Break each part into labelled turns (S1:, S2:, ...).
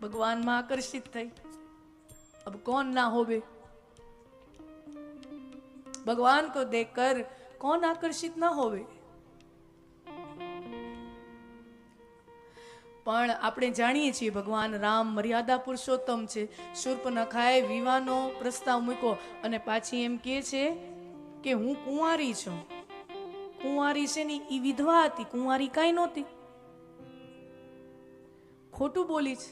S1: भगवान में आकर्षित थई। अब कौन ना होवे? भगवान को देखकर कौन आकर्षित ना होवे? पण આપણે જાણીએ છીએ ભગવાન રામ મર્યાદા પુરુષોત્તમ છે। શૂર્પનખાએ વિવાહનો પ્રસ્તાવ મૂક્યો અને પાછી એમ કહે છે કે હું કુંવારી છું। કુંવારી છે ને ઈ વિધવા હતી, કુંવારી કાંઈ નહોતી। ખોટું બોલી છે।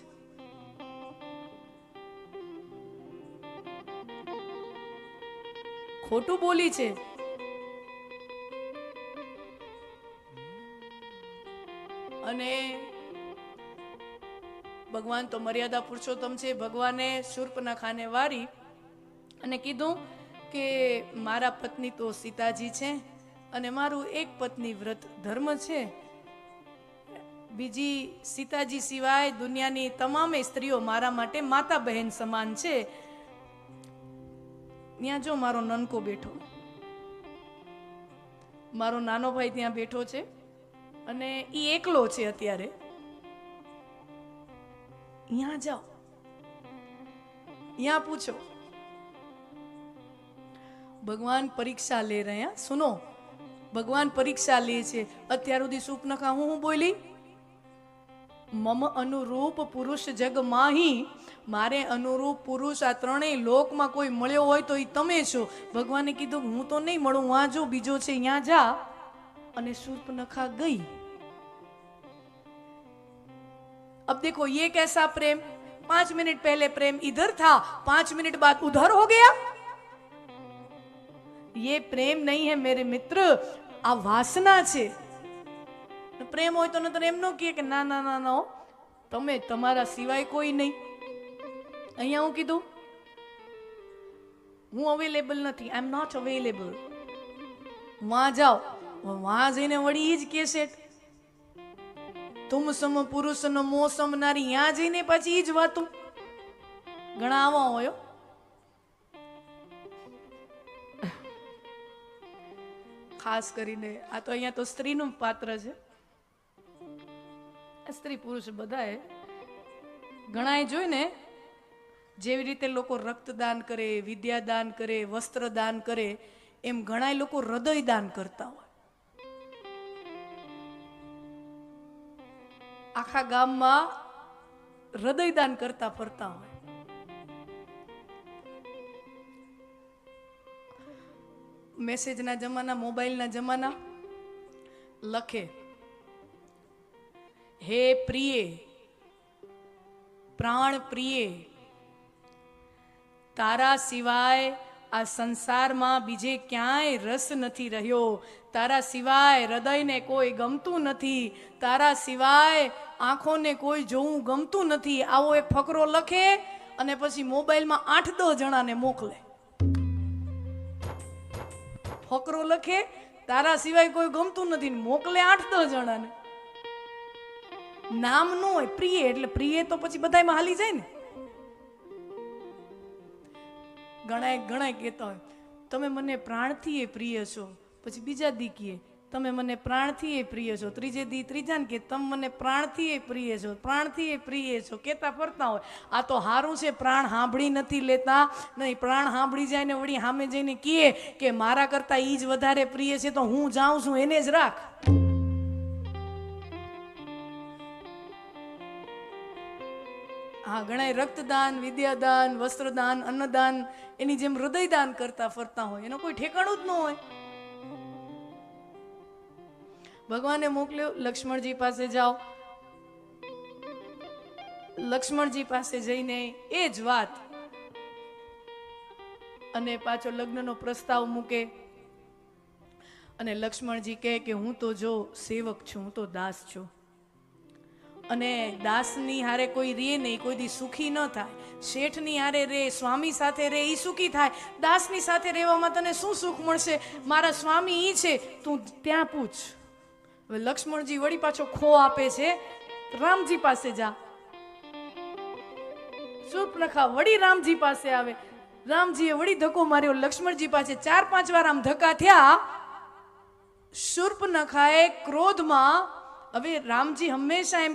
S1: ખોટું બોલી છે। અને ભગવાન તો મર્યાદા પુરુષોત્તમ છે। ભગવાને શૂર્પનખાને વારી અને કીધું કે મારા પત્ની તો સીતાજી છે અને મારું એક પત્ની વ્રત ધર્મ છે। બીજી સીતાજી સિવાય દુનિયાની તમામે સ્ત્રીઓ મારા માટે માતા બહેન સમાન છે। ત્યાં જો મારો નનકો બેઠો, મારો નાનો ભાઈ ત્યાં બેઠો છે અને ઈ એકલો છે અત્યારે। यहाँ जाओ, यहाँ पूछो। भगवान परीक्षा ले रहे हैं। सुनो, भगवान परीक्षा ले छे। अत्यार सुधी शूर्पनखा हूँ बोली, मम अनुरूप पुरुष जग माही, मारे अनुरूप पुरुष आ त्रणेय लोक में कोई मळ्यो होय तो ई तमे छो। भगवाने कीधुं हूँ तो नहीं मळुं, वहां जो बीजो छे यहाँ जा। अने शूर्पनखा गई। अब देखो ये कैसा प्रेम, 5 मिनट पहले प्रेम इधर था, 5 मिनट बाद उधर हो गया। ये प्रेम नहीं है मेरे मित्र, आ वासना छे। प्रेम होय तो नतर एम नो कहे के ना ना ना ना तमे तमारा सिवाय कोई नहीं। अहींया हूँ कीधुं हूँ अवेलेबल नहीं, आई एम नॉट अवेलेबल। वहां जाओ, वहां जईने वળી ઈ જ કહેશે तुम सम पुरुष न मोसम नारी। यहाँ जईने पाછી ઈ જ વાતું ઘણા આવા હોય। ખાસ કરીને આ તો અહીંયા તો સ્ત્રીનું પાત્ર છે। સ્ત્રી પુરુષ બધાએ ઘણાએ જોઈને જેવી રીતે લોકો રક્તદાન કરે, વિદ્યાદાન કરે, વસ્ત્રદાન કરે, એમ ઘણાય લોકો હૃદયદાન કરતા હોય। આખા ગામમાં હૃદયદાન કરતા ફરતા હોય। મેસેજના જમાના, મોબાઈલના જમાના, લખે હે પ્રિય, પ્રાણ પ્રિય, તારા સિવાય આ સંસારમાં બીજે ક્યાંય રસ નથી રહ્યો। તારા સિવાય હૃદયને કોઈ ગમતું નથી। તારા સિવાય આંખોને કોઈ જોવું ગમતું નથી। આવો એક ફકરો લખે અને પછી મોબાઈલમાં 8-10 જણાને મોકલે। ફકરો લખે, તારા સિવાય કોઈ ગમતું નથી, મોકલે 8-10 જણાને। નામ નો હોય, પ્રિય એટલે પ્રિય તો પછી બધાયમાં હાલી જાય ને। ઘણા કહેતા હોય તમે મને પ્રાણથી પ્રિય છો, પછી બીજા દી કહે તમે મને પ્રાણથી પ્રિય છો, ત્રીજે દી ત્રીજાને કે તમે મને પ્રાણથી પ્રિય છો, પ્રાણથી પ્રિય છો, કહેતા ફરતા હોય। આ તો હારું છે, પ્રાણ સાંભળી નથી લેતા। નહીં, પ્રાણ સાંભળી જાય ને વળી સામે જઈને કહે કે મારા કરતા ઈ જ વધારે પ્રિય છે તો હું જાઉં છું એને જ રાખ। हाँ, घणाय रक्तदान, विद्यादान, वस्त्रदान, अन्नदान एनी जेम हृदयदान करता फरता होय, एनो कोई ठेकाणुं ज न होय। भगवाने मोकल्यो लक्ष्मणजी पासे जाओ। लक्ष्मणजी पासे जईने ए ज वात अने पाछो लग्ननो प्रस्ताव मूके अने लक्ष्मणजी कहे के हूँ तो जो सेवक छुं, हूँ तो दास छुं અને દાસની હારે કોઈ રે નહીં, કોઈ દી સુખી ન થાય। શેઠની હારે રે, સ્વામી સાથે રે, ઈ સુખી થાય। દાસની સાથે રહેવામાં તને શું સુખ મળશે? મારા સ્વામી ઈ છે, તું ત્યાં પૂછ। હવે લક્ષ્મણજી વળી પાછો ખો આપે છે, રામજી પાસે જા। શૂર્પનખા વળી રામજી પાસે આવે। રામજીએ વળી ધક્કો માર્યો લક્ષ્મણજી પાસે। 4-5 વાર આમ ધક્કા થયા। શૂર્પનખાએ ક્રોધમાં, હવે રામજી હંમેશા એમ